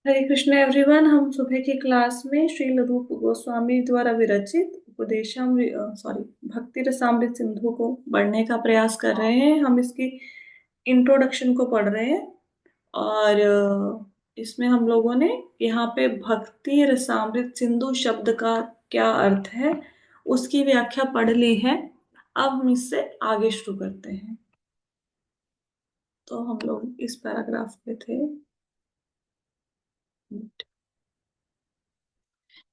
हरे Krishna everyone. हम सुबह की क्लास में श्री रूप गोस्वामी द्वारा विरचित भक्ति रसामृत सिंधु को पढ़ने का प्रयास कर रहे हैं। हम इसकी इंट्रोडक्शन को पढ़ रहे हैं और इसमें हम लोगों ने यहाँ पे भक्ति रसामृत सिंधु शब्द का क्या अर्थ है उसकी व्याख्या पढ़ ली है। अब हम इससे आगे शुरू करते हैं। तो हम लोग इस पैराग्राफ पे थे।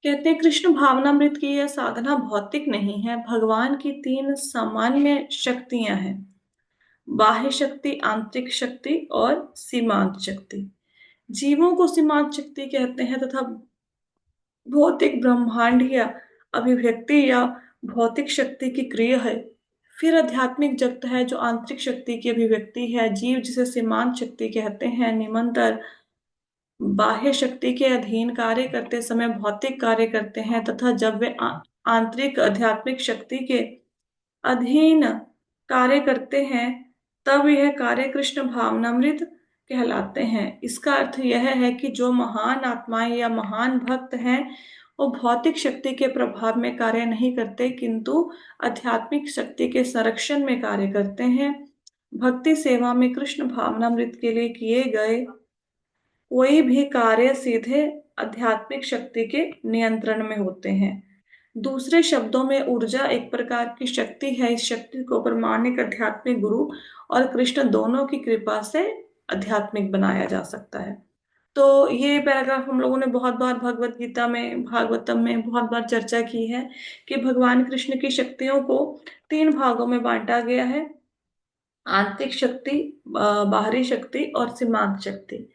कहते हैं कृष्ण भावनामृत की यह साधना भौतिक नहीं है। भगवान की तीन सामान्य शक्तियां हैं, बाह्य शक्ति, आंतरिक शक्ति और सीमांत शक्ति। जीवों को सीमांत शक्ति कहते हैं तथा भौतिक ब्रह्मांड या अभिव्यक्ति या भौतिक शक्ति की क्रिया है। फिर आध्यात्मिक जगत है जो आंतरिक शक्ति की अभिव्यक्ति है। जीव जिसे सीमांत शक्ति कहते हैं निरंतर बाह्य शक्ति के अधीन कार्य करते समय भौतिक कार्य करते हैं तथा जब वे आंतरिक आध्यात्मिक शक्ति के अधीन कार्य करते हैं तब यह कार्य कृष्ण भावनामृत कहलाते हैं। इसका अर्थ यह है कि जो महान आत्माएं या महान भक्त हैं वो भौतिक शक्ति के प्रभाव में कार्य नहीं करते किंतु आध्यात्मिक शक्ति के संरक्षण में कार्य करते हैं। भक्ति सेवा में कृष्ण भावनामृत के लिए किए गए कोई भी कार्य सीधे आध्यात्मिक शक्ति के नियंत्रण में होते हैं। दूसरे शब्दों में ऊर्जा एक प्रकार की शक्ति है। इस शक्ति को प्रामाणिक आध्यात्मिक गुरु और कृष्ण दोनों की कृपा से आध्यात्मिक बनाया जा सकता है। तो ये पैराग्राफ हम लोगों ने बहुत बार भगवत गीता में, भागवतम में बहुत बार चर्चा की है कि भगवान कृष्ण की शक्तियों को तीन भागों में बांटा गया है। आंतरिक शक्ति, बाहरी शक्ति और सीमांत शक्ति।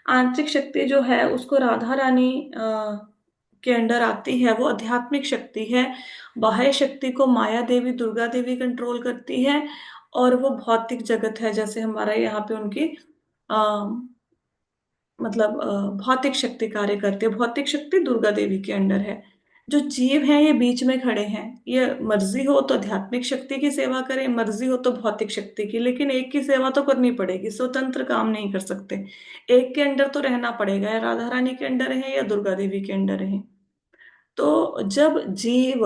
आंतरिक शक्ति जो है उसको राधा रानी के अंडर आती है, वो आध्यात्मिक शक्ति है। बाह्य शक्ति को माया देवी, दुर्गा देवी कंट्रोल करती है और वो भौतिक जगत है, जैसे हमारा यहाँ पे उनकी आ, भौतिक शक्ति कार्य करती है। भौतिक शक्ति दुर्गा देवी के अंडर है। जो जीव हैं ये बीच में खड़े हैं। ये मर्जी हो तो आध्यात्मिक शक्ति की सेवा करें, मर्जी हो तो भौतिक शक्ति की, लेकिन एक की सेवा तो करनी पड़ेगी। स्वतंत्र काम नहीं कर सकते, एक के अंडर तो रहना पड़ेगा। या राधा रानी के अंडर है या दुर्गा देवी के अंडर है। तो जब जीव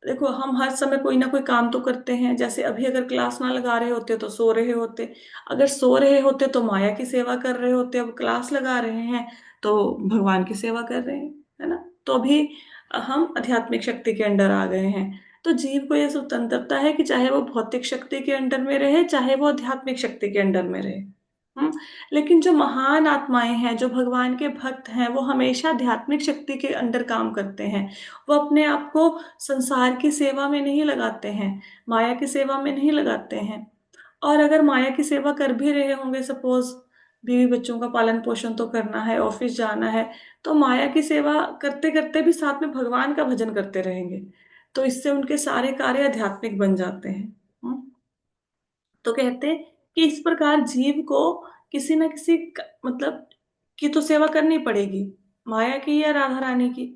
देखो, हम हर समय कोई ना कोई काम तो करते हैं। जैसे अभी अगर क्लास ना लगा रहे होते तो सो रहे होते, अगर सो रहे होते तो माया की सेवा कर रहे होते, अब क्लास लगा रहे हैं तो भगवान की सेवा कर रहे हैं, है ना। तो अभी हम आध्यात्मिक शक्ति के अंडर आ गए हैं। तो जीव को यह स्वतंत्रता है कि चाहे वो भौतिक शक्ति के अंडर में रहे, चाहे वो आध्यात्मिक शक्ति के अंडर में रहे। हम्म। लेकिन जो महान आत्माएं हैं, जो भगवान के भक्त हैं, वो हमेशा आध्यात्मिक शक्ति के अंडर काम करते हैं। वो अपने आप को संसार की सेवा में नहीं लगाते हैं, माया की सेवा में नहीं लगाते हैं। और अगर माया की सेवा कर भी रहे होंगे, सपोज बीवी बच्चों का पालन पोषण तो करना है, ऑफिस जाना है, तो माया की सेवा करते करते भी साथ में भगवान का भजन करते रहेंगे। तो इससे उनके सारे कार्य आध्यात्मिक बन जाते हैं। तो कहते हैं कि इस प्रकार जीव को किसी न किसी की तो सेवा करनी पड़ेगी, माया की या राधा रानी की।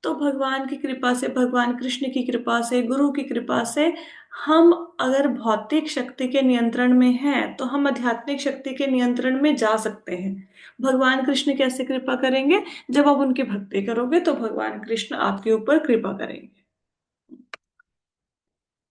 तो भगवान की कृपा से, भगवान कृष्ण की कृपा से, गुरु की कृपा से हम अगर भौतिक शक्ति के नियंत्रण में हैं तो हम आध्यात्मिक शक्ति के नियंत्रण में जा सकते हैं। भगवान कृष्ण कैसे कृपा करेंगे? जब आप उनकी भक्ति करोगे तो भगवान कृष्ण आपके ऊपर कृपा करेंगे।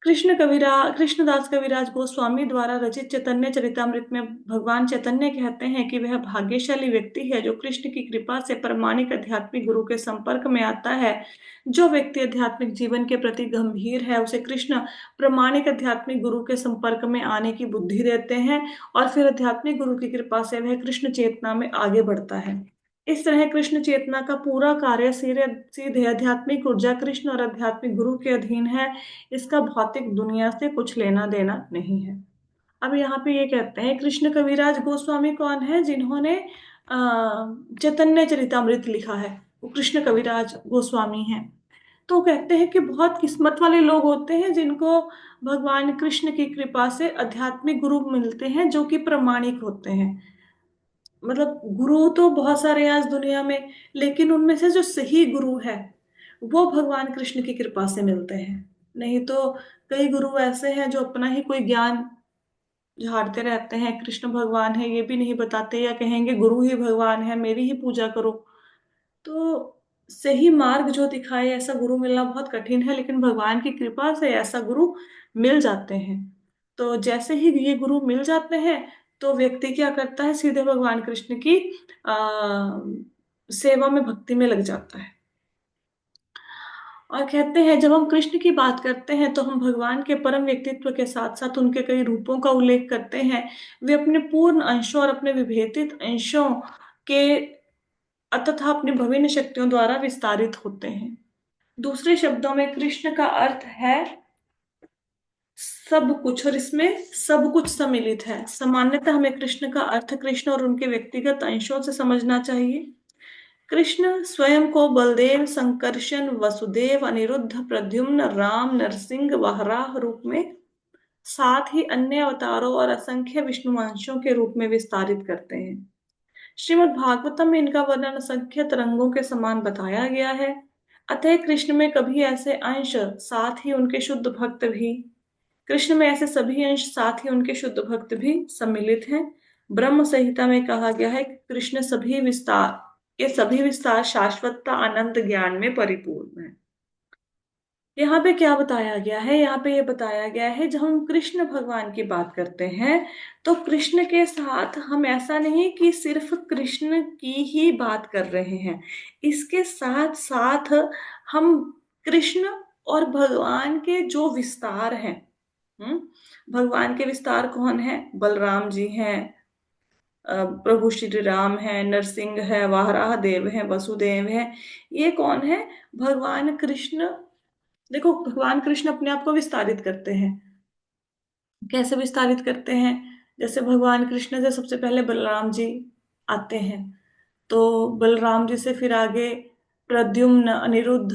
कृष्णदास कविराज गोस्वामी द्वारा रचित चैतन्य चरितामृत में भगवान चैतन्य कहते हैं कि वह भाग्यशाली व्यक्ति है जो कृष्ण की कृपा से प्रामाणिक आध्यात्मिक गुरु के संपर्क में आता है। जो व्यक्ति आध्यात्मिक जीवन के प्रति गंभीर है उसे कृष्ण प्रामाणिक आध्यात्मिक गुरु के संपर्क में आने की बुद्धि देते हैं और फिर आध्यात्मिक गुरु की कृपा से वह कृष्ण चेतना में आगे बढ़ता है। इस तरह कृष्ण चेतना का पूरा कार्य सीधे सीधे आध्यात्मिक ऊर्जा कृष्ण और आध्यात्मिक गुरु के अधीन है। इसका भौतिक दुनिया से कुछ लेना देना नहीं है। अब यहाँ पे ये कहते हैं कृष्ण कविराज गोस्वामी कौन है? जिन्होंने चैतन्य चरितामृत लिखा है वो कृष्ण कविराज गोस्वामी हैं। तो कहते हैं कि बहुत किस्मत वाले लोग होते हैं जिनको भगवान कृष्ण की कृपा से आध्यात्मिक गुरु मिलते हैं जो कि प्रामाणिक होते हैं। गुरु तो बहुत सारे हैं आज दुनिया में, लेकिन उनमें से जो सही गुरु है वो भगवान कृष्ण की कृपा से मिलते हैं। नहीं तो कई गुरु ऐसे हैं जो अपना ही कोई ज्ञान झाड़ते रहते हैं कृष्ण भगवान है ये भी नहीं बताते, या कहेंगे गुरु ही भगवान है मेरी ही पूजा करो। तो सही मार्ग जो दिखाए ऐसा गुरु मिलना बहुत कठिन है, लेकिन भगवान की कृपा से ऐसा गुरु मिल जाते हैं। तो जैसे ही ये गुरु मिल जाते हैं तो व्यक्ति क्या करता है, सीधे भगवान कृष्ण की आ, सेवा में, भक्ति में लग जाता है। और कहते हैं जब हम कृष्ण की बात करते हैं तो हम भगवान के परम व्यक्तित्व के साथ साथ उनके कई रूपों का उल्लेख करते हैं। वे अपने पूर्ण अंशों और अपने विभेदित अंशों के तथा अपनी विभिन्न शक्तियों द्वारा विस्तारित होते हैं। दूसरे शब्दों में कृष्ण का अर्थ है सब कुछ, और इसमें सब कुछ सम्मिलित है। सामान्यतः हमें कृष्ण का अर्थ कृष्ण और उनके व्यक्तिगत अंशों से समझना चाहिए। कृष्ण स्वयं को बलदेव, संकर्षण, वसुदेव, अनिरुद्ध, प्रद्युम्न, राम, नरसिंह, वराह रूप में, साथ ही अन्य अवतारों और असंख्य विष्णुवंशों के रूप में विस्तारित करते हैं। श्रीमद् भागवतम में इनका वर्णन असंख्य तरंगों के समान बताया गया है। अतः कृष्ण में कभी ऐसे अंश, साथ ही उनके शुद्ध भक्त भी, कृष्ण में ऐसे सभी अंश साथ ही उनके शुद्ध भक्त भी सम्मिलित हैं। ब्रह्म संहिता में कहा गया है कि कृष्ण सभी विस्तार, ये सभी विस्तार शाश्वतता अनंत ज्ञान में परिपूर्ण है। यहाँ पे क्या बताया गया है, यहाँ पे ये बताया गया है जब हम कृष्ण भगवान की बात करते हैं तो कृष्ण के साथ हम ऐसा नहीं कि सिर्फ कृष्ण की ही बात कर रहे हैं, इसके साथ साथ हम कृष्ण और भगवान के जो विस्तार हैं, हम्म भगवान के विस्तार कौन है, बलराम जी हैं, प्रभु श्री राम है, नरसिंह है, वाराह देव है, वसुदेव है, ये कौन है, भगवान कृष्ण। देखो भगवान कृष्ण अपने आप को विस्तारित करते हैं, कैसे विस्तारित करते हैं, जैसे भगवान कृष्ण से सबसे पहले बलराम जी आते हैं, तो बलराम जी से फिर आगे प्रद्युम्न, अनिरुद्ध,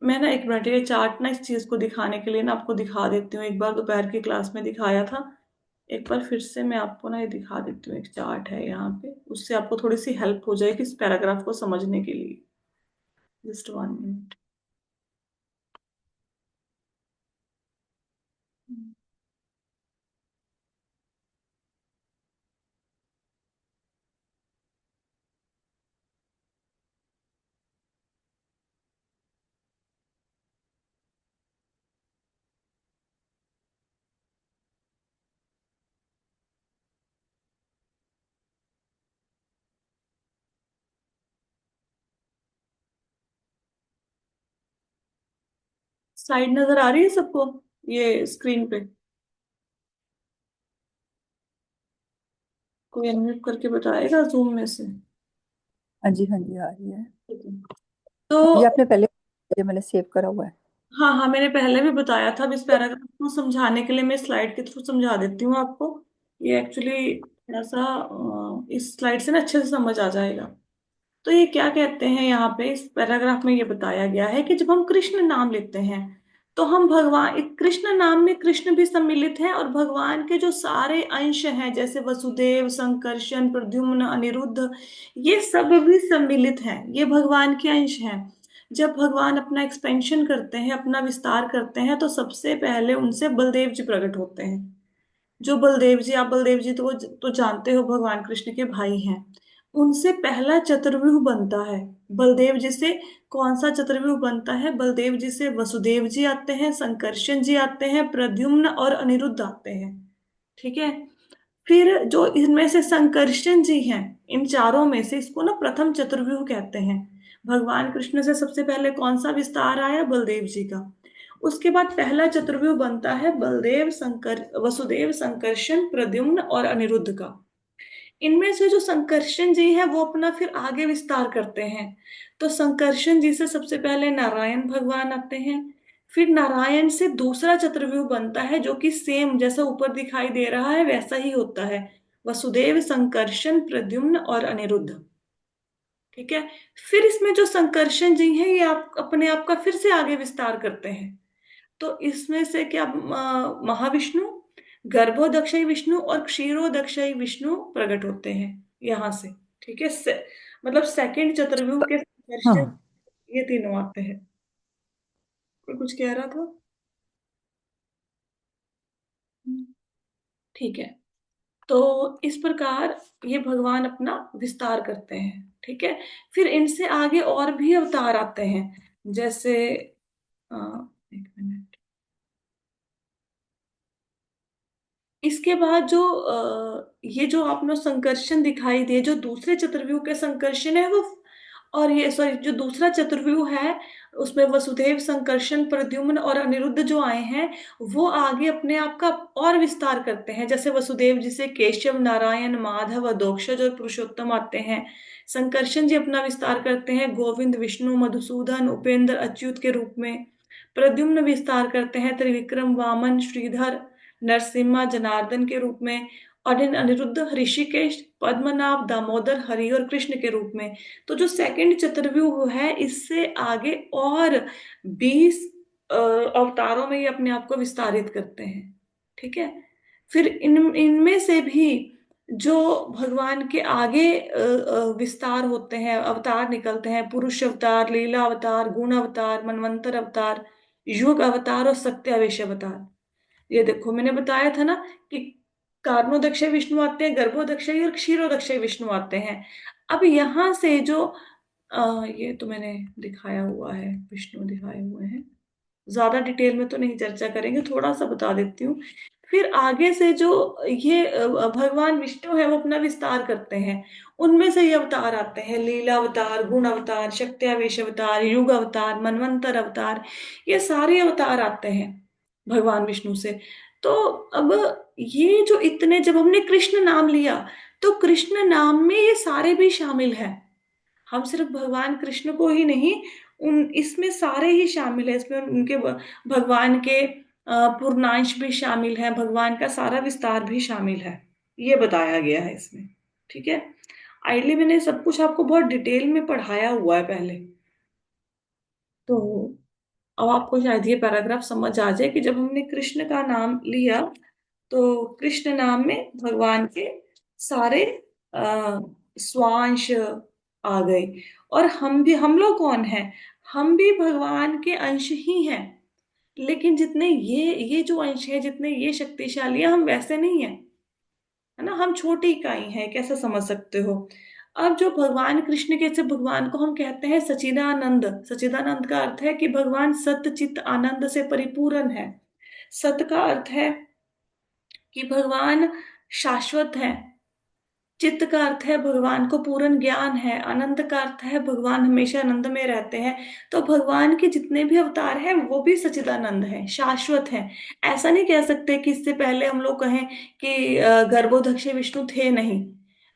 मैं ना एक मिनट ये चार्ट ना इस चीज को दिखाने के लिए ना आपको दिखा देती हूँ, एक बार दोपहर की क्लास में दिखाया था, एक बार फिर से मैं आपको ना ये दिखा देती हूँ, एक चार्ट है यहाँ पे, उससे आपको थोड़ी सी हेल्प हो जाएगी इस पैराग्राफ को समझने के लिए। Just 1 minute. स्लाइड नजर आ रही है सबको, ये स्क्रीन पे? कोई अनम्यूट करके बताएगा जूम में से? हाँ जी, हाँ जी, आ रही है। ठीक है। तो ये आपने पहले, ये मैंने सेव करा हुआ है। हाँ हाँ, मैंने पहले भी बताया था, अब इस पैराग्राफ को समझाने के लिए मैं स्लाइड के थ्रू समझा देती हूँ आपको। ये एक्चुअली थोड़ा सा इस स्लाइड से ना अच्छे से समझ आ जाएगा। तो ये क्या कहते हैं, यहाँ पे इस पैराग्राफ में ये बताया गया है कि जब हम कृष्ण नाम लेते हैं तो हम भगवान, एक कृष्ण नाम में कृष्ण भी सम्मिलित है, और भगवान के जो सारे अंश हैं जैसे वसुदेव, संकर्षण, प्रद्युम्न, अनिरुद्ध, ये सब भी सम्मिलित हैं, ये भगवान के अंश हैं। जब भगवान अपना एक्सपेंशन करते हैं, अपना विस्तार करते हैं, तो सबसे पहले उनसे बलदेव जी प्रकट होते हैं। जो बलदेव जी, आप बलदेव जी तो जानते हो भगवान कृष्ण के भाई हैं, उनसे पहला चतुर्व्यूह बनता है। बलदेव जी से कौन सा चतुर्व्यूह बनता है, बलदेव जी से वसुदेव जी आते हैं, संकर्षण जी आते हैं, प्रद्युम्न और अनिरुद्ध आते हैं। ठीक है। फिर जो इनमें से संकर्षण जी हैं, इन चारों में से इसको ना प्रथम चतुर्व्यूह कहते हैं। भगवान कृष्ण से सबसे पहले कौन सा विस्तार आया, बलदेव जी का। उसके बाद पहला चतुर्व्यूह बनता है बलदेव, संकर वसुदेव, संकर्षण, प्रद्युम्न और अनिरुद्ध का। इनमें से जो संकर्षण जी है वो अपना फिर आगे विस्तार करते हैं। तो संकर्षण जी से सबसे पहले नारायण भगवान आते हैं। फिर नारायण से दूसरा चतुर्व्यूह बनता है जो कि सेम जैसा ऊपर दिखाई दे रहा है वैसा ही होता है, वसुदेव, संकर्षण, प्रद्युम्न और अनिरुद्ध। ठीक है। फिर इसमें जो संकर्षण जी हैं ये आप अपने आप का फिर से आगे विस्तार करते हैं। तो इसमें से क्या महाविष्णु, गर्भोदक्षई विष्णु और क्षीरोदक्षई विष्णु प्रकट होते हैं यहाँ से। ठीक है। मतलब सेकंड चतुर्व्यूह के दर्शन हाँ, ये तीनों आते हैं। कोई कुछ कह रहा था? ठीक है। तो इस प्रकार ये भगवान अपना विस्तार करते हैं। ठीक है। फिर इनसे आगे और भी अवतार आते हैं, जैसे अ, एक मिनट। इसके बाद जो ये जो आपने संकर्षण दिखाई दिए, जो दूसरे चतुर्व्यूह के संकर्षण है वो, और ये सॉरी जो दूसरा चतुर्व्यूह है उसमें वसुदेव, संकर्षण, प्रद्युम्न और अनिरुद्ध जो आए हैं, वो आगे अपने आप का और विस्तार करते हैं। जैसे वसुदेव जी से केशव, नारायण, माधव, अधोक्षज और पुरुषोत्तम आते हैं। संकर्षण जी अपना विस्तार करते हैं गोविंद, विष्णु, मधुसूदन, उपेंद्र, अच्युत के रूप में। प्रद्युम्न विस्तार करते हैं त्रिविक्रम, वामन, श्रीधर, नरसिम्हा, जनार्दन के रूप में। और इन अनिरुद्ध, ऋषिकेश, पद्मनाभ, दामोदर, हरि और कृष्ण के रूप में। तो जो सेकंड चतुर्व्यूह है, इससे आगे और 20 अवतारों में ये अपने आप को विस्तारित करते हैं। ठीक है। फिर इनमें से भी जो भगवान के आगे विस्तार होते हैं, अवतार निकलते हैं, पुरुष अवतार, लीला अवतार, गुण अवतार, मनवंतर अवतार, युग अवतार और सत्यावेश अवतार। ये देखो मैंने बताया था ना कि कार्णोदक्ष विष्णु आते हैं, गर्भोदक्ष और क्षीरोदक्ष विष्णु आते हैं। अब यहाँ से जो ये तो मैंने दिखाया हुआ है, विष्णु दिखाए हुए हैं, ज्यादा डिटेल में तो नहीं चर्चा करेंगे, थोड़ा सा बता देती हूँ। फिर आगे से जो ये भगवान विष्णु है वो अपना विस्तार करते हैं। उनमें से ये अवतार आते हैं, लीला अवतार, गुण अवतार, शक्त्यावेश अवतार, युग अवतार, मनवंतर अवतार। ये सारे अवतार आते हैं भगवान विष्णु से। तो अब ये जो इतने, जब हमने कृष्ण नाम लिया तो कृष्ण नाम में ये सारे भी शामिल हैं। हम सिर्फ भगवान कृष्ण को ही नहीं, उन इसमें सारे ही शामिल है। इसमें उनके भगवान के पूर्णांश भी शामिल है, भगवान का सारा विस्तार भी शामिल है, ये बताया गया है इसमें। ठीक है। आइडली मैंने सब कुछ आपको बहुत डिटेल में पढ़ाया हुआ है पहले, तो अब आपको शायद ये पैराग्राफ समझ आ जाए कि जब हमने कृष्ण का नाम लिया तो कृष्ण नाम में भगवान के सारे आ, स्वांश आ गए। और हम लोग कौन हैं? हम भी भगवान के अंश ही हैं, लेकिन जितने ये जो अंश है, जितने ये शक्तिशाली है, हम वैसे नहीं है, है ना। हम छोटी इकाई हैं, कैसे समझ सकते हो। अब जो भगवान कृष्ण के से भगवान को हम कहते हैं सचिदानंद। सचिदानंद का अर्थ है कि भगवान सत्य चित आनंद से परिपूर्ण है। सत का अर्थ है कि भगवान शाश्वत है। चित्त का अर्थ है भगवान को पूर्ण ज्ञान है। आनंद का अर्थ है भगवान हमेशा आनंद में रहते हैं। तो भगवान के जितने भी अवतार हैं वो भी सच्चिदानंद हैं, शाश्वत हैं। ऐसा नहीं कह सकते कि इससे पहले हम लोग कहें कि गर्भोदक्ष विष्णु थे नहीं।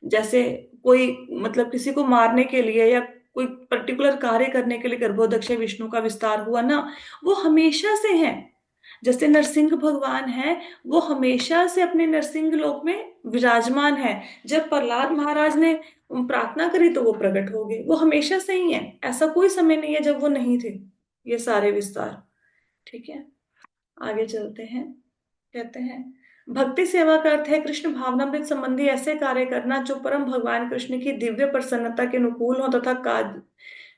जैसे कोई मतलब किसी को मारने के लिए या कोई पर्टिकुलर कार्य करने के लिए गर्भोदक्ष विष्णु का विस्तार हुआ ना, वो हमेशा से हैं। जैसे नरसिंह भगवान है, वो हमेशा से अपने नरसिंह लोक में विराजमान है। जब प्रहलाद महाराज ने प्रार्थना करी तो वो प्रकट हो गए। वो हमेशा से ही है, ऐसा कोई समय नहीं है जब वो नहीं थे, ये सारे विस्तार। ठीक है। आगे चलते हैं। कहते हैं भक्ति सेवा का अर्थ है कृष्ण भावनामृत संबंधी ऐसे कार्य करना जो परम भगवान कृष्ण की दिव्य प्रसन्नता के अनुकूल हो, तथा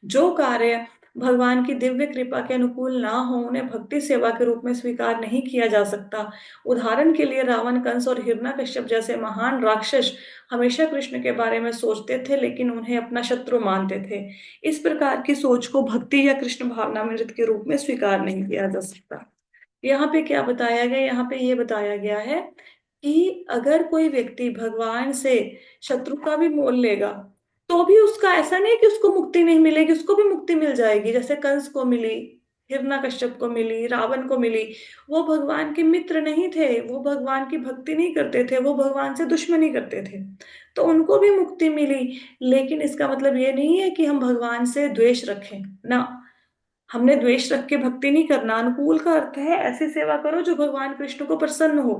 जो कार्य भगवान की दिव्य कृपा के अनुकूल ना हो उन्हें भक्ति सेवा के रूप में स्वीकार नहीं किया जा सकता। उदाहरण के लिए रावण, कंस और हिरण्यकश्यप जैसे महान राक्षस हमेशा कृष्ण के बारे में सोचते थे लेकिन उन्हें अपना शत्रु मानते थे। इस प्रकार की सोच को भक्ति या कृष्ण भावनामृत के रूप में स्वीकार नहीं किया जा सकता। यहाँ पे क्या बताया गया? यहाँ पे ये बताया गया है कि अगर कोई व्यक्ति भगवान से शत्रु का भी मोल लेगा तो भी उसका ऐसा नहीं है कि उसको मुक्ति नहीं मिलेगी, उसको भी मुक्ति मिल जाएगी। जैसे कंस को मिली, हिरण्यकश्यप को मिली, रावण को मिली। वो भगवान के मित्र नहीं थे, वो भगवान की भक्ति नहीं करते थे, वो भगवान से दुश्मनी करते थे, तो उनको भी मुक्ति मिली। लेकिन इसका मतलब ये नहीं है कि हम भगवान से द्वेष रखें ना। हमने द्वेष रख के भक्ति नहीं करना। अनुकूल का अर्थ है ऐसी सेवा करो जो भगवान कृष्ण को प्रसन्न हो,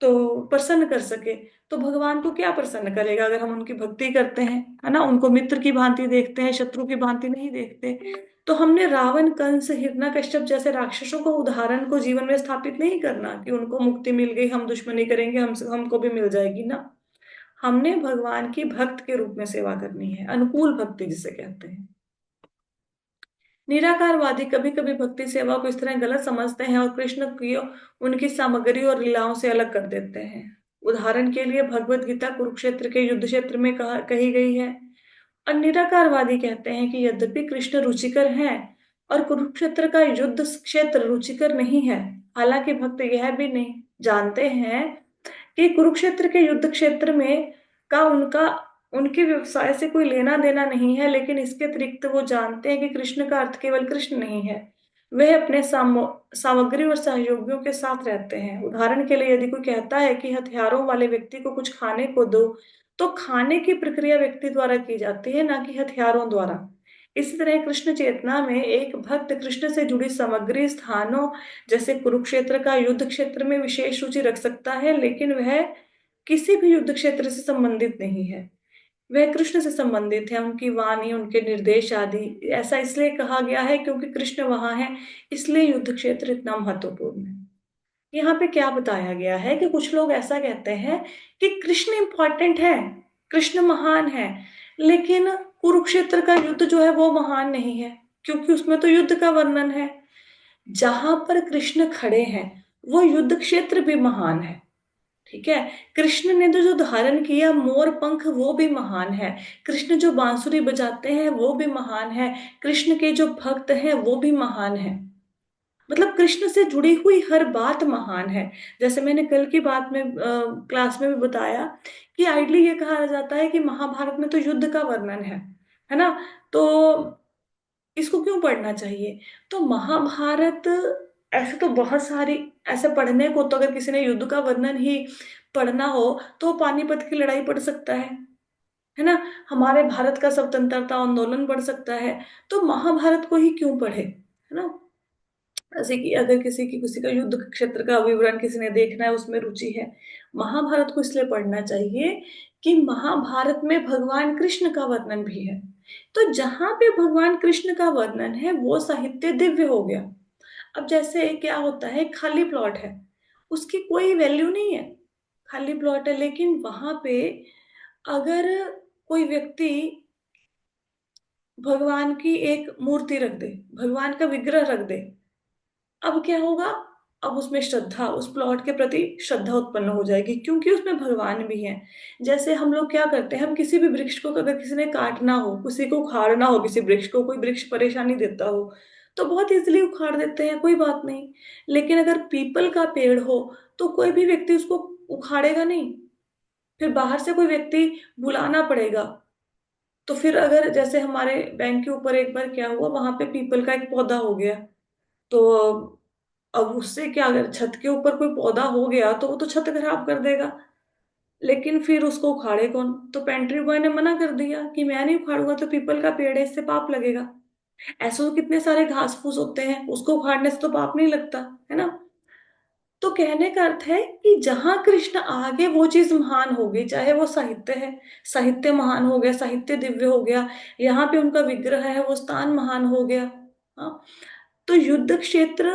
तो प्रसन्न कर सके। तो भगवान को क्या प्रसन्न करेगा अगर हम उनकी भक्ति करते हैं, है ना। उनको मित्र की भांति देखते हैं, शत्रु की भांति नहीं देखते। तो हमने रावण, कंस, हिरण्यकश्यप जैसे राक्षसों को उदाहरण को जीवन में स्थापित नहीं करना कि उनको मुक्ति मिल गई, हम दुश्मनी करेंगे, हमको भी मिल जाएगी ना। हमने भगवान की भक्त के रूप में सेवा करनी है, अनुकूल भक्ति जिसे कहते हैं। निराकारवादी कभी कभी भक्ति सेवा को इस तरह गलत समझते हैं और कृष्ण की उनकी सामग्री और लीलाओं से अलग कर देते हैं। उदाहरण के लिए भगवत गीता कुरुक्षेत्र के युद्ध क्षेत्र में कही गई है। और निराकारवादी कहते हैं कि यद्यपि कृष्ण रुचिकर हैं और कुरुक्षेत्र का युद्ध क्षेत्र रुचिकर नहीं है। हालांकि भक्त यह भी नहीं जानते हैं कि कुरुक्षेत्र के युद्ध क्षेत्र में का उनका उनके व्यवसाय से कोई लेना देना नहीं है, लेकिन इसके अतिरिक्त वो जानते हैं कि कृष्ण का अर्थ केवल कृष्ण नहीं है। वह अपने सामग्री और सहयोगियों के साथ रहते हैं। उदाहरण के लिए यदि कोई कहता है कि हथियारों वाले व्यक्ति को कुछ खाने को दो, तो खाने की प्रक्रिया व्यक्ति द्वारा की जाती है, ना कि हथियारों द्वारा। इसी तरह कृष्ण चेतना में एक भक्त कृष्ण से जुड़ी सामग्री स्थानों जैसे कुरुक्षेत्र का युद्ध क्षेत्र में विशेष रुचि रख सकता है, लेकिन वह किसी भी युद्ध क्षेत्र से संबंधित नहीं है। वह कृष्ण से संबंधित है, उनकी वाणी, उनके निर्देश आदि। ऐसा इसलिए कहा गया है क्योंकि कृष्ण वहां है, इसलिए युद्ध क्षेत्र इतना महत्वपूर्ण है। यहाँ पे क्या बताया गया है कि कुछ लोग ऐसा कहते हैं कि कृष्ण इंपॉर्टेंट है, कृष्ण महान है, लेकिन कुरुक्षेत्र का युद्ध जो है वो महान नहीं है, क्योंकि उसमें तो युद्ध का वर्णन है। जहां पर कृष्ण खड़े हैं वो युद्ध क्षेत्र भी महान है। ठीक है। कृष्ण ने तो जो धारण किया मोर पंख वो भी महान है। कृष्ण जो बांसुरी बजाते हैं वो भी महान है। कृष्ण के जो भक्त हैं वो भी महान है। मतलब कृष्ण से जुड़ी हुई हर बात महान है। जैसे मैंने कल की बात में क्लास में भी बताया कि आइडली ये कहा जाता है कि महाभारत में तो युद्ध का वर्णन है ना। तो इसको क्यों पढ़ना चाहिए? तो महाभारत, ऐसे तो बहुत सारी, ऐसे पढ़ने को तो अगर किसी ने युद्ध का वर्णन ही पढ़ना हो तो पानीपत की लड़ाई पढ़ सकता है ना। हमारे भारत का स्वतंत्रता आंदोलन पढ़ सकता है। तो महाभारत को ही क्यों पढ़े, है ना। जैसे कि अगर किसी का युद्ध क्षेत्र का विवरण किसी ने देखना है, उसमें रुचि है, महाभारत को इसलिए पढ़ना चाहिए कि महाभारत में भगवान कृष्ण का वर्णन भी है। तो जहां पे भगवान कृष्ण का वर्णन है वो साहित्य दिव्य हो गया। अब जैसे क्या होता है, खाली प्लॉट है, उसकी कोई वैल्यू नहीं है, खाली प्लॉट है, लेकिन वहां पे अगर कोई व्यक्ति भगवान की एक मूर्ति रख दे, भगवान का विग्रह रख दे, अब क्या होगा? अब उसमें श्रद्धा, उस प्लॉट के प्रति श्रद्धा उत्पन्न हो जाएगी, क्योंकि उसमें भगवान भी है। जैसे हम लोग क्या करते हैं, हम किसी भी वृक्ष को अगर किसी ने काटना हो, किसी को उखाड़ना हो, किसी वृक्ष को कोई वृक्ष परेशानी देता हो तो बहुत इजीली उखाड़ देते हैं, कोई बात नहीं। लेकिन अगर पीपल का पेड़ हो तो कोई भी व्यक्ति उसको उखाड़ेगा नहीं, फिर बाहर से कोई व्यक्ति बुलाना पड़ेगा। तो फिर अगर जैसे हमारे बैंक के ऊपर एक बार क्या हुआ, वहां पे पीपल का एक पौधा हो गया, तो अब उससे क्या, अगर छत के ऊपर कोई पौधा हो गया तो वो तो छत खराब कर देगा, लेकिन फिर उसको उखाड़े कौन? तो पेंट्री बॉय ने मना कर दिया कि मैं नहीं उखाड़ूंगा, तो पीपल का पेड़ है, इससे पाप लगेगा। ऐसे तो कितने सारे घास फूस होते हैं, उसको उखाड़ने से तो पाप नहीं लगता, है ना। तो कहने का अर्थ है कि जहां कृष्ण आगे वो चीज महान होगी, चाहे वो साहित्य है, साहित्य महान हो गया, साहित्य दिव्य हो गया, यहाँ पे उनका विग्रह है, वो स्थान महान हो गया। हाँ। तो युद्ध क्षेत्र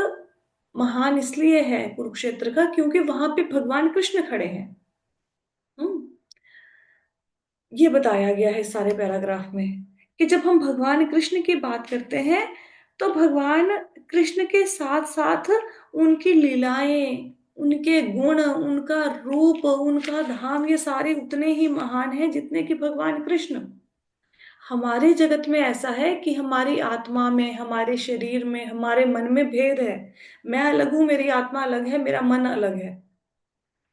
महान इसलिए है कुरुक्षेत्र का क्योंकि वहां पे भगवान कृष्ण खड़े हैं। हम्म। ये बताया गया है इस सारे पैराग्राफ में कि जब हम भगवान कृष्ण की बात करते हैं तो भगवान कृष्ण के साथ साथ उनकी लीलाएं, उनके गुण, उनका रूप, उनका धाम, ये सारे उतने ही महान हैं जितने कि भगवान कृष्ण। हमारे जगत में ऐसा है कि हमारी आत्मा में, हमारे शरीर में, हमारे मन में भेद है। मैं अलग हूं, मेरी आत्मा अलग है, मेरा मन अलग है।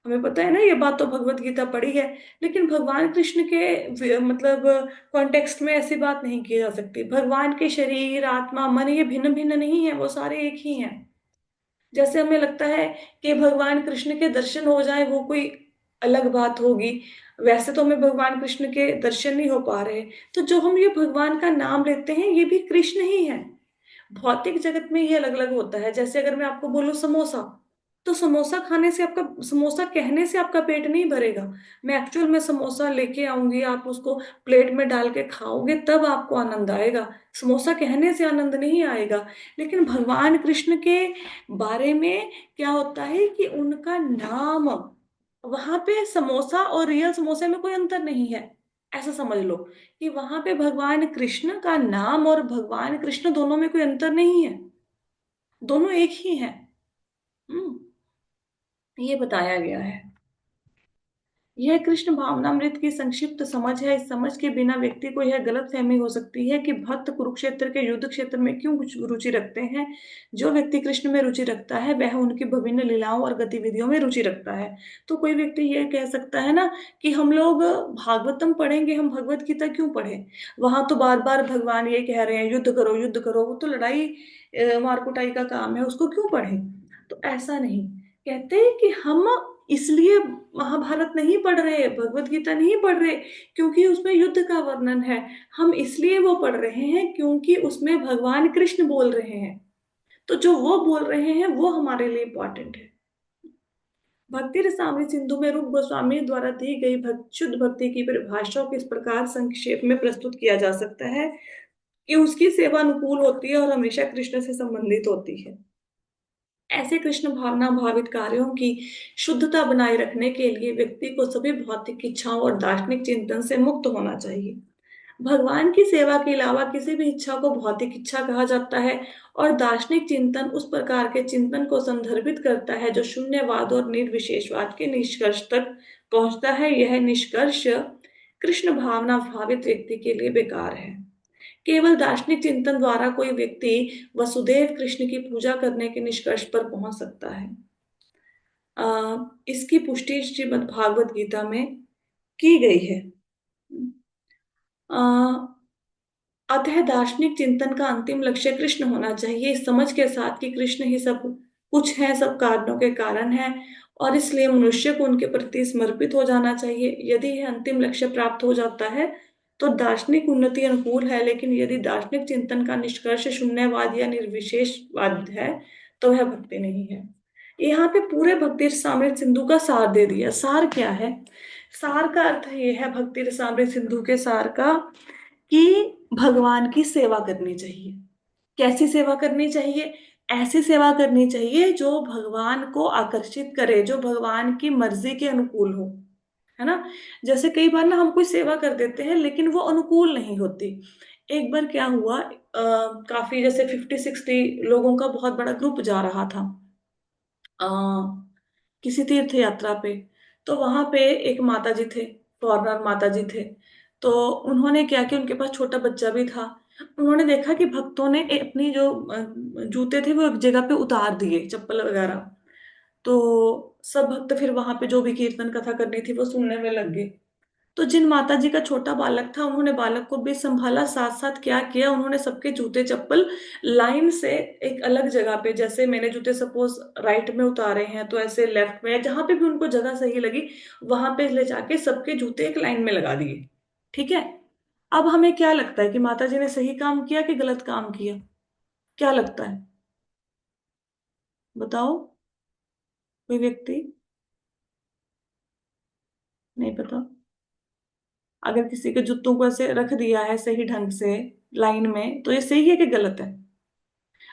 हमें पता है ना, ये बात तो भगवत गीता पढ़ी है। लेकिन भगवान कृष्ण के मतलब कॉन्टेक्स्ट में ऐसी बात नहीं की जा सकती। भगवान के शरीर, आत्मा, मन ये भिन्न भिन्न नहीं है, वो सारे एक ही हैं। जैसे हमें लगता है कि भगवान कृष्ण के दर्शन हो जाए वो कोई अलग बात होगी, वैसे तो हमें भगवान कृष्ण के दर्शन नहीं हो पा रहे। तो जो हम ये भगवान का नाम लेते हैं ये भी कृष्ण ही है। भौतिक जगत में ये अलग अलग होता है। जैसे अगर मैं आपको बोलूं समोसा, तो समोसा खाने से आपका, समोसा कहने से आपका पेट नहीं भरेगा। मैं एक्चुअल में समोसा लेके आऊंगी, आप उसको प्लेट में डाल के खाओगे तब आपको आनंद आएगा। समोसा कहने से आनंद नहीं आएगा। लेकिन भगवान कृष्ण के बारे में क्या होता है कि उनका नाम, वहां पे समोसा और रियल समोसे में कोई अंतर नहीं है। ऐसा समझ लो कि वहां पे भगवान कृष्ण का नाम और भगवान कृष्ण दोनों में कोई अंतर नहीं है, दोनों एक ही हैं। हम्म ये बताया गया है। यह कृष्ण भावनामृत की संक्षिप्त समझ है। इस समझ के बिना व्यक्ति को यह गलत फहमी हो सकती है कि भक्त कुरुक्षेत्र के युद्ध क्षेत्र में क्यों कुछ रुचि रखते हैं। जो व्यक्ति कृष्ण में रुचि रखता है वह उनकी विभिन्न लीलाओं और गतिविधियों में रुचि रखता है। तो कोई व्यक्ति यह कह सकता है ना कि हम लोग भागवतम पढ़ेंगे, हम भगवत गीता क्यों पढ़े, वहां तो बार बार भगवान ये कह रहे हैं युद्ध करो युद्ध करो, वो तो लड़ाई मार कुटाई का काम है, उसको क्यों पढ़े। तो ऐसा नहीं, कहते हैं कि हम इसलिए महाभारत नहीं पढ़ रहे, भगवत गीता नहीं पढ़ रहे क्योंकि उसमें युद्ध का वर्णन है, हम इसलिए वो पढ़ रहे हैं क्योंकि उसमें भगवान कृष्ण बोल रहे हैं। तो जो वो बोल रहे हैं वो हमारे लिए इंपॉर्टेंट है। भक्ति रसामृत सिंधु में रूप गोस्वामी द्वारा दी गई शुद्ध भक्ति की परिभाषा को इस प्रकार संक्षेप में प्रस्तुत किया जा सकता है कि उसकी सेवा अनुकूल होती है और हमेशा कृष्ण से संबंधित होती है। ऐसे कृष्ण भावना भावित कार्यों की शुद्धता बनाए रखने के लिए व्यक्ति को सभी भौतिक इच्छाओं और दार्शनिक चिंतन से मुक्त होना चाहिए। भगवान की सेवा के अलावा किसी भी इच्छा को भौतिक इच्छा कहा जाता है और दार्शनिक चिंतन उस प्रकार के चिंतन को संदर्भित करता है जो शून्यवाद और निर्विशेषवाद के निष्कर्ष तक पहुंचता है। यह निष्कर्ष कृष्ण भावना भावित व्यक्ति के लिए बेकार है। केवल दार्शनिक चिंतन द्वारा कोई व्यक्ति वसुदेव कृष्ण की पूजा करने के निष्कर्ष पर पहुंच सकता है। इसकी पुष्टि श्रीमद् भागवत गीता में की गई है। अतः दार्शनिक चिंतन का अंतिम लक्ष्य कृष्ण होना चाहिए, इस समझ के साथ कि कृष्ण ही सब कुछ है, सब कारणों के कारण है और इसलिए मनुष्य को उनके प्रति समर्पित हो जाना चाहिए। यदि यह अंतिम लक्ष्य प्राप्त हो जाता है तो दार्शनिक उन्नति अनुकूल है, लेकिन यदि दार्शनिक चिंतन का निष्कर्ष शून्यवाद या निर्विशेषवाद है तो वह भक्ति नहीं है। यहाँ पे पूरे भक्ति रसामृत सिंधु का सार दे दिया। सार क्या है? सार का अर्थ ये है भक्ति रसामृत सिंधु के सार का कि भगवान की सेवा करनी चाहिए। कैसी सेवा करनी चाहिए? ऐसी सेवा करनी चाहिए जो भगवान को आकर्षित करे, जो भगवान की मर्जी के अनुकूल हो, है ना। जैसे कई बार ना हम कोई सेवा कर देते हैं लेकिन वो अनुकूल नहीं होती। एक बार क्या हुआ, काफी जैसे 50-60 लोगों का बहुत बड़ा ग्रुप जा रहा था आ, किसी तीर्थ यात्रा पे। तो वहां पे एक माता जी थे, फॉरनर माता जी थे। तो उन्होंने क्या किया, उनके पास छोटा बच्चा भी था। उन्होंने देखा कि भक्तों ने अपनी जो जूते थे वो एक जगह पे उतार दिए, चप्पल वगैरह। तो सब भक्त फिर वहां पे जो भी कीर्तन कथा करनी थी वो सुनने में लग गए। तो जिन माता जी का छोटा बालक था उन्होंने बालक को भी संभाला, साथ साथ क्या किया, उन्होंने सबके जूते चप्पल लाइन से एक अलग जगह पे, जैसे मैंने जूते सपोज राइट में उतारे हैं तो ऐसे लेफ्ट में, जहां पे भी उनको जगह सही लगी वहां पे ले जाके सबके जूते एक लाइन में लगा दिए। ठीक है। अब हमें क्या लगता है कि माता जी ने सही काम किया कि गलत काम किया? क्या लगता है? बताओ, कोई व्यक्ति? नहीं पता? अगर किसी के जूतों को ऐसे रख दिया है सही ढंग से लाइन में तो ये सही है कि गलत है?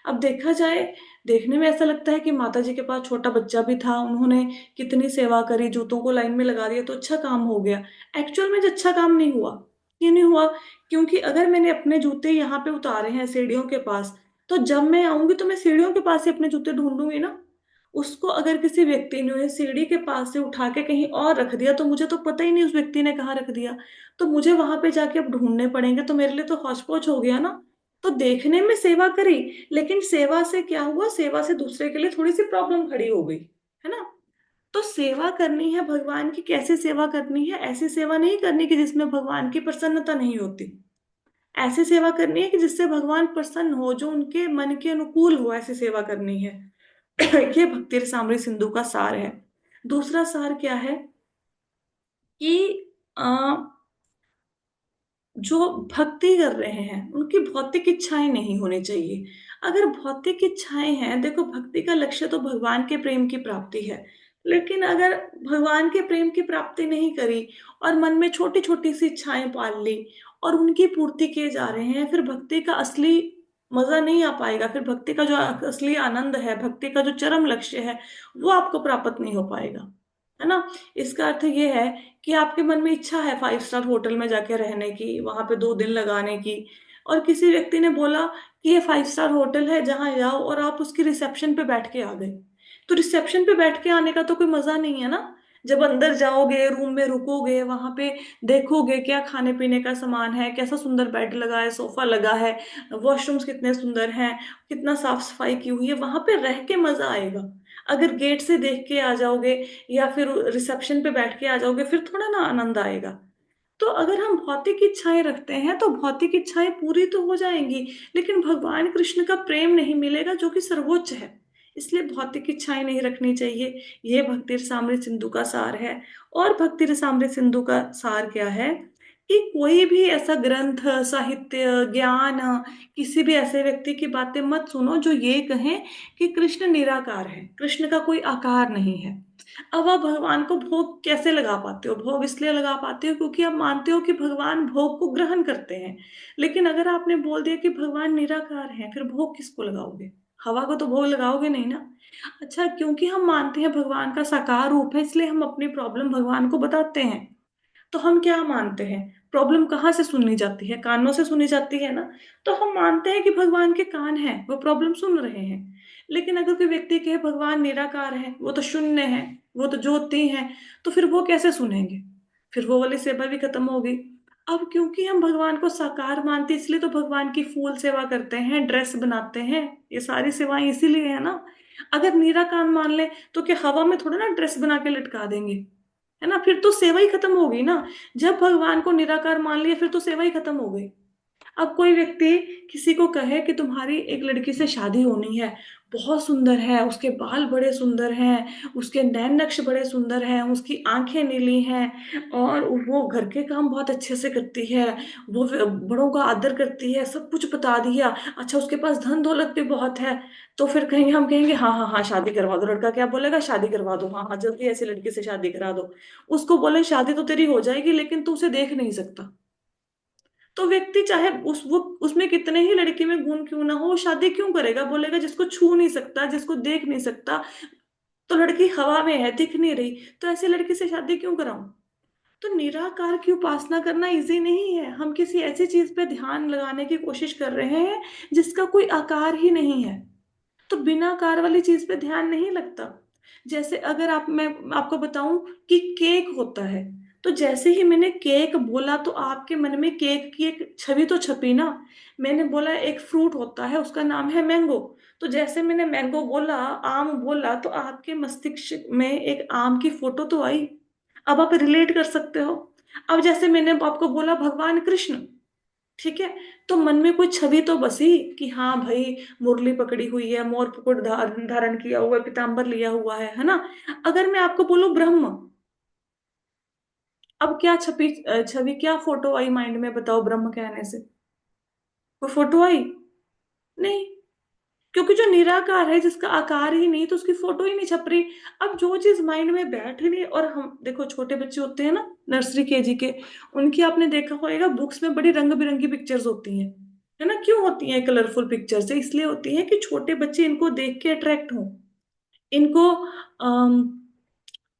अब देखा जाए, देखने में ऐसा लगता है कि माता जी के पास छोटा बच्चा भी था, उन्होंने कितनी सेवा करी, जूतों को लाइन में लगा दिया तो अच्छा काम हो गया। एक्चुअल में जो अच्छा काम नहीं हुआ। क्यों नहीं हुआ? क्योंकि अगर मैंने अपने जूते यहाँ पे उतारे हैं सीढ़ियों के पास, तो जब मैं आऊंगी तो मैं सीढ़ियों के पास ही अपने जूते ढूंढूंगी ना। उसको अगर किसी व्यक्ति ने उन्हें सीढ़ी के पास से उठा के कहीं और रख दिया तो मुझे तो पता ही नहीं उस व्यक्ति ने कहाँ रख दिया। तो मुझे वहां पे जाके अब ढूंढने पड़ेंगे, तो मेरे लिए तो हौच पौच हो गया ना। तो देखने में सेवा करी, लेकिन सेवा से क्या हुआ, सेवा से दूसरे के लिए थोड़ी सी प्रॉब्लम खड़ी हो गई, है ना। तो सेवा करनी है भगवान की, कैसे सेवा करनी है? ऐसी सेवा नहीं करनी कि जिसमें भगवान की प्रसन्नता नहीं होती। ऐसी सेवा करनी है कि जिससे भगवान प्रसन्न हो, जो उनके मन के अनुकूल हो, ऐसी सेवा करनी है। ये भक्ति रसामृत सिंधु का सार है। दूसरा सार क्या है कि जो भक्ति कर रहे हैं उनकी भौतिक इच्छाएं नहीं होनी चाहिए। अगर भौतिक इच्छाएं हैं, देखो भक्ति का लक्ष्य तो भगवान के प्रेम की प्राप्ति है, लेकिन अगर भगवान के प्रेम की प्राप्ति नहीं करी और मन में छोटी छोटी सी इच्छाएं पाल ली और उनकी पूर्ति किए जा रहे हैं, फिर भक्ति का असली मजा नहीं आ पाएगा। फिर भक्ति का जो असली आनंद है, भक्ति का जो चरम लक्ष्य है, वो आपको प्राप्त नहीं हो पाएगा। है ना। इसका अर्थ ये है कि आपके मन में इच्छा है 5 स्टार होटल में जाके रहने की, वहां पे 2 दिन लगाने की, और किसी व्यक्ति ने बोला कि ये 5 स्टार होटल है, जहां जाओ, और आप उसकी रिसेप्शन पे बैठ के आ गए। तो रिसेप्शन पे बैठ के आने का तो कोई मजा नहीं है ना। जब अंदर जाओगे, रूम में रुकोगे, वहां पे देखोगे क्या खाने पीने का सामान है, कैसा सुंदर बेड लगा है, सोफा लगा है, वॉशरूम्स कितने सुंदर हैं, कितना साफ सफाई की हुई है, वहां पे रह के मजा आएगा। अगर गेट से देख के आ जाओगे या फिर रिसेप्शन पे बैठ के आ जाओगे, फिर थोड़ा ना आनंद आएगा। तो अगर हम भौतिक इच्छाएं रखते हैं तो भौतिक इच्छाएं पूरी तो हो जाएंगी, लेकिन भगवान कृष्ण का प्रेम नहीं मिलेगा जो कि सर्वोच्च है। इसलिए भौतिक इच्छाएं नहीं रखनी चाहिए। ये भक्ति रसामृत सिंधु का सार है। और भक्ति रसामृत सिंधु का सार क्या है कि कोई भी ऐसा ग्रंथ, साहित्य, ज्ञान, किसी भी ऐसे व्यक्ति की बातें मत सुनो जो ये कहें कि कृष्ण निराकार है, कृष्ण का कोई आकार नहीं है। अब आप भगवान को भोग कैसे लगा पाते हो? भोग इसलिए लगा पाते हो क्योंकि आप मानते हो कि भगवान भोग को ग्रहण करते हैं। लेकिन अगर आपने बोल दिया कि भगवान निराकार है, फिर भोग किसको लगाओगे? हवा को तो भोग लगाओगे नहीं ना। अच्छा, क्योंकि हम मानते हैं भगवान का साकार रूप है, इसलिए हम अपनी प्रॉब्लम भगवान को बताते हैं। तो हम क्या मानते हैं? प्रॉब्लम कहाँ से सुनी जाती है? कानों से सुनी जाती है ना। तो हम मानते हैं कि भगवान के कान हैं, वो प्रॉब्लम सुन रहे हैं। लेकिन अगर कोई व्यक्ति कहे भगवान निराकार है, वो तो शून्य है, वो तो ज्योति है, तो फिर वो कैसे सुनेंगे? फिर वो वाली सेवा भी खत्म होगी। अब क्योंकि हम भगवान को साकार मानते हैं, इसलिए तो भगवान की फूल सेवा करते हैं, ड्रेस बनाते हैं, ये सारी सेवाएं इसीलिए है ना। अगर निराकार मान ले तो क्या हवा में थोड़ा ना ड्रेस बना के लटका देंगे? है ना, फिर तो सेवा ही खत्म होगी ना। जब भगवान को निराकार मान लिया, फिर तो सेवा ही खत्म हो गई। अब कोई व्यक्ति किसी को कहे कि तुम्हारी एक लड़की से शादी होनी है, बहुत सुंदर है, उसके बाल बड़े सुंदर हैं, उसके नैन नक्श बड़े सुंदर हैं, उसकी आंखें नीली हैं, और वो घर के काम बहुत अच्छे से करती है, वो बड़ों का आदर करती है, सब कुछ बता दिया, अच्छा उसके पास धन दौलत भी बहुत है। तो फिर कहेंगे, हम कहेंगे हाँ हाँ हाँ शादी करवा दो। लड़का क्या बोलेगा? शादी करवा दो, हाँ हाँ जल्दी ऐसी लड़की से शादी करा दो। उसको बोले शादी तो तेरी हो जाएगी, लेकिन तू उसे देख नहीं सकता। तो व्यक्ति चाहे वो उसमें कितने ही लड़की में गुण क्यों ना हो, वो शादी क्यों करेगा? बोलेगा जिसको छू नहीं सकता, जिसको देख नहीं सकता, तो लड़की हवा में है, दिख नहीं रही, तो ऐसी लड़की से शादी क्यों कराऊं? तो निराकार की उपासना करना इजी नहीं है। हम किसी ऐसी चीज पे ध्यान लगाने की कोशिश कर रहे हैं जिसका कोई आकार ही नहीं है। तो बिना कार वाली चीज पे ध्यान नहीं लगता। जैसे अगर मैं आपको बताऊं कि केक होता है, तो जैसे ही मैंने केक बोला तो आपके मन में केक की एक छवि तो छपी ना। मैंने बोला एक फ्रूट होता है, उसका नाम है मैंगो, तो जैसे मैंने मैंगो बोला, आम बोला, तो आपके मस्तिष्क में एक आम की फोटो तो आई। अब आप रिलेट कर सकते हो। अब जैसे मैंने आपको बोला भगवान कृष्ण, ठीक है, तो मन में कोई छवि तो बसी कि हाँ भाई, मुरली पकड़ी हुई है, मोर मुकुट धारण धारण किया हुआ है, पीतांबर लिया हुआ है ना। अगर मैं आपको बोलूं ब्रह्म, अब क्या छवि, क्या फोटो आई माइंड में? बताओ, ब्रह्म कहने से कोई फोटो आई? नहीं, क्योंकि जो निराकार है, जिसका आकार ही नहीं, तो उसकी फोटो ही नहीं छप रही। अब जो चीज माइंड में बैठ रही है, और हम देखो छोटे बच्चे होते हैं ना, नर्सरी केजी के, उनकी आपने देखा होगा बुक्स में बड़ी रंग बिरंगी पिक्चर्स होती हैं, है ना। क्यों होती हैं कलरफुल पिक्चर्स? इसलिए होती हैं कि छोटे बच्चे इनको देख के अट्रैक्ट हों। इनको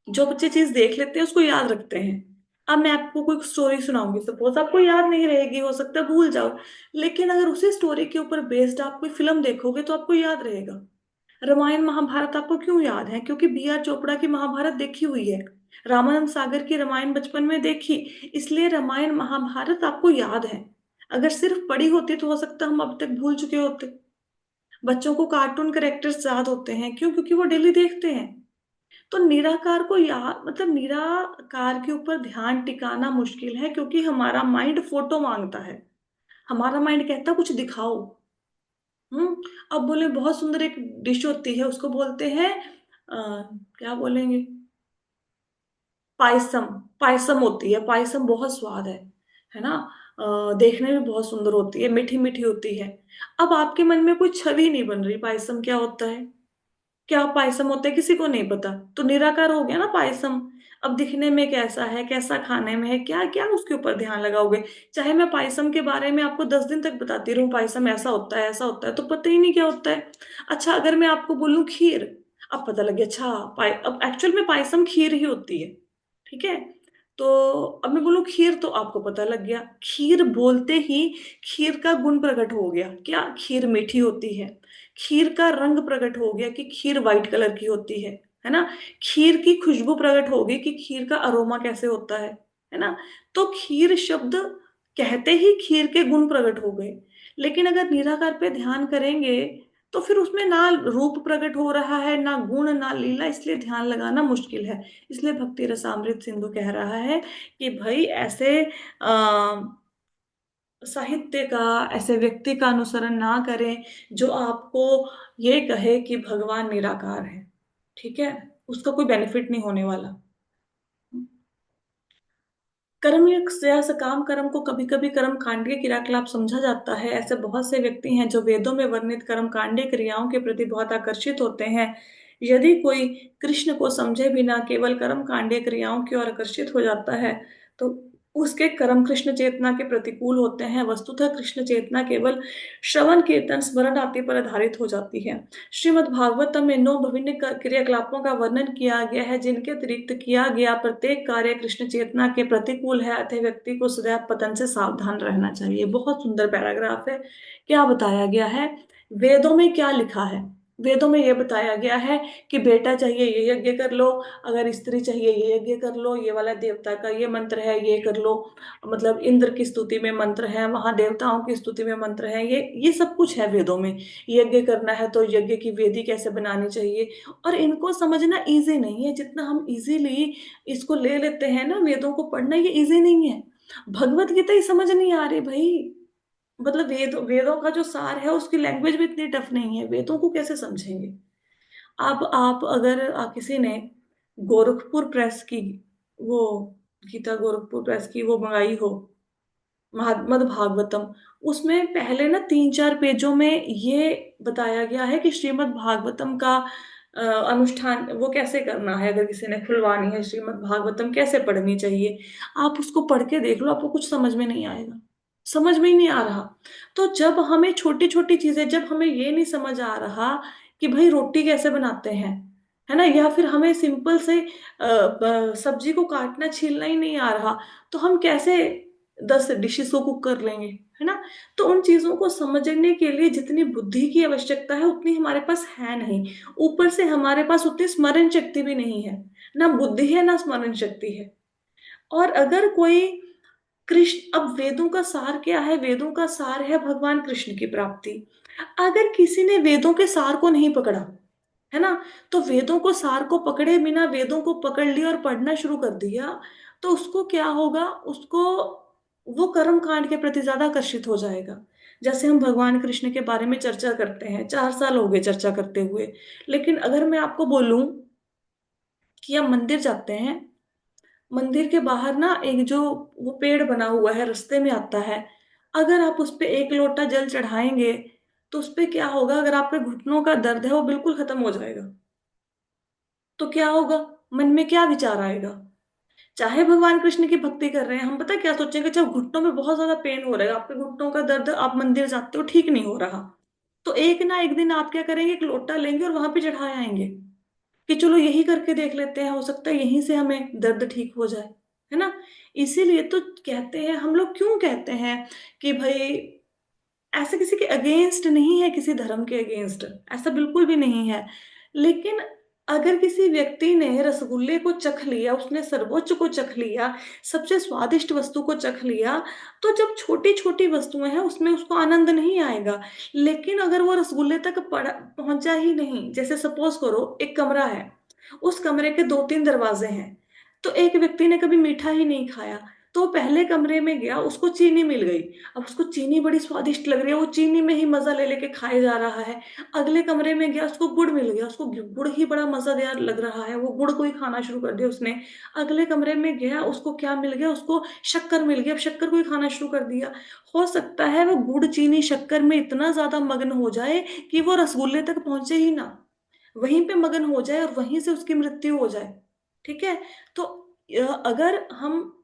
जो बच्चे चीज देख लेते हैं उसको याद रखते हैं। अब मैं आपको कोई स्टोरी सुनाऊंगी, सपोज आपको याद नहीं रहेगी, हो सकता है भूल जाओ, लेकिन अगर उसी स्टोरी के ऊपर बेस्ड आप कोई फिल्म देखोगे तो आपको याद रहेगा। रामायण महाभारत आपको क्यों याद है? क्योंकि B.R. चोपड़ा की महाभारत देखी हुई है, रामानंद सागर की रामायण बचपन में देखी, इसलिए रामायण महाभारत आपको याद है। अगर सिर्फ पढ़ी होती तो हो सकता हम अब तक भूल चुके होते। बच्चों को कार्टून कैरेक्टर्स याद होते हैं, क्यों? क्योंकि वो डेली देखते हैं। तो निराकार को याद, मतलब निराकार के ऊपर ध्यान टिकाना मुश्किल है, क्योंकि हमारा माइंड फोटो मांगता है। हमारा माइंड कहता है कुछ दिखाओ। अब बोले बहुत सुंदर एक डिश होती है, उसको बोलते हैं क्या बोलेंगे, पायसम। पायसम होती है, पायसम बहुत स्वाद है ना। देखने में बहुत सुंदर होती है, मीठी मीठी होती है। अब आपके मन में कोई छवि नहीं बन रही पायसम क्या होता है, क्या पायसम होता है किसी को नहीं पता, तो निराकार हो गया ना पायसम। अब दिखने में कैसा है, कैसा खाने में है, क्या क्या उसके ऊपर ध्यान लगाओगे? चाहे मैं पायसम के बारे में आपको 10 दिन तक बताती रहूं, पायसम ऐसा होता है ऐसा होता है, तो पता ही नहीं क्या होता है। अच्छा, अगर मैं आपको बोलूं खीर, अब पता लग गया, अच्छा अब एक्चुअल में पायसम खीर ही होती है। ठीक है। तो अब मैं बोलूं खीर, तो आपको पता लग गया, खीर बोलते ही खीर का गुण प्रकट हो गया, क्या खीर मीठी होती है। खीर का रंग प्रकट हो गया कि खीर वाइट कलर की होती है ना। खीर की खुशबू प्रकट हो गई कि खीर का अरोमा कैसे होता है ना। तो खीर शब्द कहते ही खीर के गुण प्रकट हो गए। लेकिन अगर निराकार पे ध्यान करेंगे तो फिर उसमें ना रूप प्रकट हो रहा है, ना गुण, ना लीला, इसलिए ध्यान लगाना मुश्किल है। इसलिए भक्ति रसामृत सिंधु कह रहा है कि भाई ऐसे आ, साहित्य का, ऐसे व्यक्ति का अनुसरण ना करें जो आपको ये कहे कि भगवान निराकार है। ठीक है। उसका कोई बेनिफिट नहीं होने वाला। कर्म या सकाम कर्म को कभी कभी कर्म कांडीय क्रियाकलाप समझा जाता है। ऐसे बहुत से व्यक्ति हैं जो वेदों में वर्णित कर्म कांडीय क्रियाओं के प्रति बहुत आकर्षित होते हैं। यदि कोई कृष्ण को समझे बिना केवल कर्म कांडीय क्रियाओं की ओर आकर्षित हो जाता है तो उसके कर्म कृष्ण चेतना के प्रतिकूल होते हैं। वस्तुतः कृष्ण चेतना केवल श्रवण कीर्तन स्मरण आदि पर आधारित हो जाती है। श्रीमद् भागवतम में 9 विभिन्न क्रियाकलापों का वर्णन किया गया है जिनके अतिरिक्त किया गया प्रत्येक कार्य कृष्ण चेतना के प्रतिकूल है, अतः व्यक्ति को सदैव पतन से सावधान रहना चाहिए। बहुत सुंदर पैराग्राफ है। क्या बताया गया है, वेदों में क्या लिखा है। वेदों में यह बताया गया है कि बेटा चाहिए ये यज्ञ कर लो, अगर स्त्री चाहिए ये यज्ञ कर लो, ये वाला देवता का ये मंत्र है ये कर लो। मतलब इंद्र की स्तुति में मंत्र है, वहां देवताओं की स्तुति में मंत्र है, ये सब कुछ है वेदों में। यज्ञ करना है तो यज्ञ की वेदी कैसे बनानी चाहिए। और इनको समझना इजी नहीं है, जितना हम इजीली इसको ले लेते हैं ना, वेदों को पढ़ना ये इजी नहीं है। भगवत गीता ही समझ नहीं आ रही भाई। मतलब वेदों का जो सार है उसकी लैंग्वेज भी इतनी टफ नहीं है, वेदों को कैसे समझेंगे। अब आप अगर किसी ने गोरखपुर प्रेस की वो गीता, गोरखपुर प्रेस की वो मंगाई हो महात्मद भागवतम, उसमें पहले ना 3-4 पेजों में ये बताया गया है कि श्रीमद् भागवतम का अनुष्ठान वो कैसे करना है। अगर किसी ने खुलवानी है श्रीमद् भागवतम कैसे पढ़नी चाहिए, आप उसको पढ़ के देख लो, आपको कुछ समझ में नहीं आएगा। समझ में ही नहीं आ रहा। तो जब हमें छोटी छोटी चीजें, जब हमें ये नहीं समझ आ रहा कि भाई रोटी कैसे बनाते हैं, है ना, या फिर हमें सिंपल से सब्जी को काटना छीलना ही नहीं आ रहा, तो हम कैसे 10 डिशेस को कुक कर लेंगे, है ना। तो उन चीजों को समझने के लिए जितनी बुद्धि की आवश्यकता है उतनी हमारे पास है नहीं। ऊपर से हमारे पास उतनी स्मरण शक्ति भी नहीं है, ना बुद्धि है ना स्मरण शक्ति है। और अगर कोई कृष्ण, अब वेदों का सार क्या है, वेदों का सार है भगवान कृष्ण की प्राप्ति। अगर किसी ने वेदों के सार को नहीं पकड़ा, है ना, तो वेदों को सार को पकड़े बिना वेदों को पकड़ लिया और पढ़ना शुरू कर दिया, तो उसको क्या होगा, उसको वो कर्म कांड के प्रति ज्यादा आकर्षित हो जाएगा। जैसे हम भगवान कृष्ण के बारे में चर्चा करते हैं, 4 साल हो गए चर्चा करते हुए, लेकिन अगर मैं आपको बोलूं कि हम मंदिर जाते हैं, मंदिर के बाहर ना एक जो वो पेड़ बना हुआ है रास्ते में आता है, अगर आप उस पे 1 लोटा जल चढ़ाएंगे तो उस पे क्या होगा, अगर आपके घुटनों का दर्द है वो बिल्कुल खत्म हो जाएगा। तो क्या होगा, मन में क्या विचार आएगा। चाहे भगवान कृष्ण की भक्ति कर रहे हैं हम, पता क्या सोचेंगे, जब घुटनों में बहुत ज्यादा पेन हो रहा है, आपके घुटनों का दर्द, आप मंदिर जाते हो ठीक नहीं हो रहा, तो एक ना एक दिन आप क्या करेंगे, 1 लोटा लेंगे और वहां पे चढ़ा आएंगे कि चलो यही करके देख लेते हैं, हो सकता है यहीं से हमें दर्द ठीक हो जाए, है ना। इसीलिए तो कहते हैं हम लोग, क्यों कहते हैं कि भाई ऐसे किसी के अगेंस्ट नहीं है, किसी धर्म के अगेंस्ट ऐसा बिल्कुल भी नहीं है। लेकिन अगर किसी व्यक्ति ने रसगुल्ले को चख लिया, उसने सर्वोच्च को चख लिया, सबसे स्वादिष्ट वस्तु को चख लिया, तो जब छोटी छोटी वस्तुएं हैं उसमें उसको आनंद नहीं आएगा। लेकिन अगर वो रसगुल्ले तक पहुंचा ही नहीं, जैसे सपोज करो एक कमरा है, उस कमरे के 2-3 दरवाजे हैं, तो एक व्यक्ति ने कभी मीठा ही नहीं खाया, तो वो पहले कमरे में गया, उसको चीनी मिल गई, अब उसको चीनी बड़ी स्वादिष्ट लग रही है, वो चीनी में ही मजा ले लेके खाए जा रहा है। अगले कमरे में गया, उसको गुड़ मिल गया, उसको गुड़ ही बड़ा मजेदार लग रहा है, वो गुड़ को ही खाना शुरू कर दिया उसने। अगले कमरे में गया, उसको क्या मिल गया, उसको शक्कर मिल गया, अब शक्कर को ही खाना शुरू कर दिया। हो सकता है वो गुड़ चीनी शक्कर में इतना ज्यादा मग्न हो जाए कि वो रसगुल्ले तक पहुंचे ही ना, वहीं पे मगन हो जाए और वहीं से उसकी मृत्यु हो जाए। ठीक है। तो अगर हम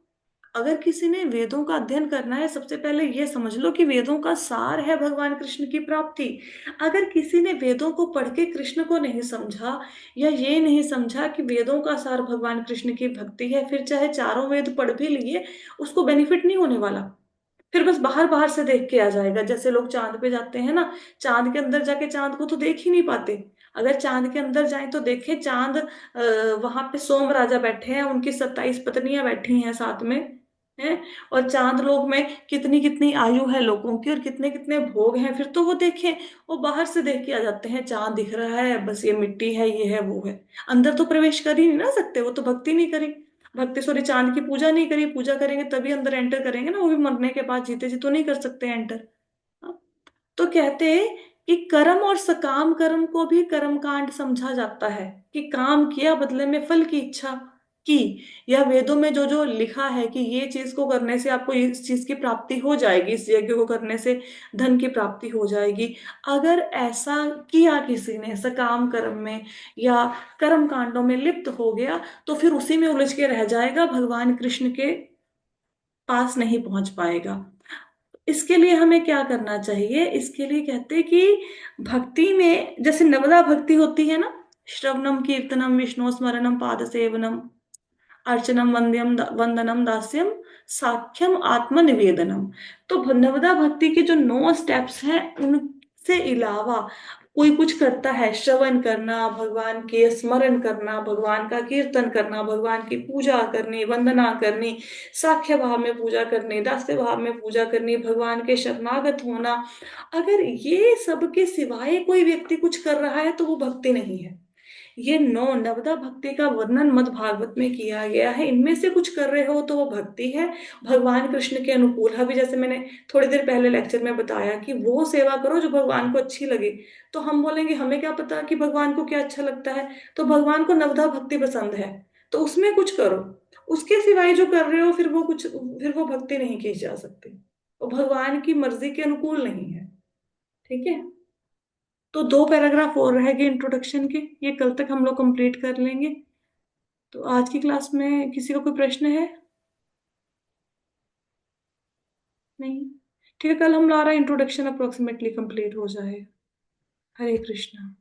अगर किसी ने वेदों का अध्ययन करना है, सबसे पहले ये समझ लो कि वेदों का सार है भगवान कृष्ण की प्राप्ति। अगर किसी ने वेदों को पढ़ के कृष्ण को नहीं समझा, या ये नहीं समझा कि वेदों का सार भगवान कृष्ण की भक्ति है, फिर चाहे चारों वेद पढ़ भी लिए, उसको बेनिफिट नहीं होने वाला। फिर बस बाहर बाहर से देख के आ जाएगा। जैसे लोग चांद पे जाते हैं ना, चांद के अंदर जाके चांद को तो देख ही नहीं पाते। अगर चांद के अंदर जाए तो देखे चांद, वहां पे सोम राजा बैठे हैं, उनकी 27 पत्नियां बैठी हैं साथ में, हैं। और चांद लोक में कितनी कितनी आयु है लोगों की, और कितने कितने भोग हैं, फिर तो वो देखें। वो बाहर से देख के आ जाते हैं, चांद दिख रहा है, बस ये मिट्टी है, ये है, वो है। अंदर तो प्रवेश कर ही नहीं ना सकते, वो तो भक्ति नहीं करी। भक्ति, सॉरी, चांद की पूजा नहीं करी। पूजा करेंगे तभी अंदर एंटर करेंगे ना, वो भी मरने के बाद, जीते जी तो नहीं कर सकते एंटर। तो कहते हैं कि कर्म और सकाम कर्म को भी कर्म कांड समझा जाता है, कि काम किया, बदले में फल की इच्छा की। या वेदों में जो जो लिखा है कि ये चीज को करने से आपको इस चीज की प्राप्ति हो जाएगी, इस यज्ञ को करने से धन की प्राप्ति हो जाएगी, अगर ऐसा किया किसी ने सकाम कर्म में या कर्म कांडों में लिप्त हो गया, तो फिर उसी में उलझ के रह जाएगा, भगवान कृष्ण के पास नहीं पहुंच पाएगा। इसके लिए हमें क्या करना चाहिए? इसके लिए कहते हैं कि भक्ति में जैसे नवदा भक्ति होती है ना, श्रवणम कीर्तनम विष्णु स्मरणम पाद सेवनम अर्चनम वंद्यम वंदनम दास्यम साख्यम आत्मनिवेदनम। तो नवदा भक्ति के जो 9 स्टेप्स हैं, उनसे अलावा कोई कुछ करता है, श्रवण करना, भगवान के स्मरण करना, भगवान का कीर्तन करना, भगवान की पूजा करनी, वंदना करनी, साख्य भाव में पूजा करनी, दास्य भाव में पूजा करनी, भगवान के शरणागत होना, अगर ये सब के सिवाय कोई व्यक्ति कुछ कर रहा है तो वो भक्ति नहीं है। ये 9 नवदा भक्ति का वर्णन मद् भागवत में किया गया है। इनमें से कुछ कर रहे हो तो वो भक्ति है, भगवान कृष्ण के अनुकूल। अभी जैसे मैंने थोड़ी देर पहले लेक्चर में बताया कि वो सेवा करो जो भगवान को अच्छी लगे। तो हम बोलेंगे हमें क्या पता कि भगवान को क्या अच्छा लगता है, तो भगवान को नवदा भक्ति पसंद है, तो उसमें कुछ करो। उसके सिवाय जो कर रहे हो, फिर वो भक्ति नहीं की जा सकती, वो भगवान की मर्जी के अनुकूल नहीं है। ठीक है। तो 2 पैराग्राफ और रह गए इंट्रोडक्शन के, ये कल तक हम लोग कंप्लीट कर लेंगे। तो आज की क्लास में किसी का कोई प्रश्न है? नहीं? ठीक है, कल हमारा इंट्रोडक्शन अप्रोक्सीमेटली कंप्लीट हो जाए। हरे कृष्णा।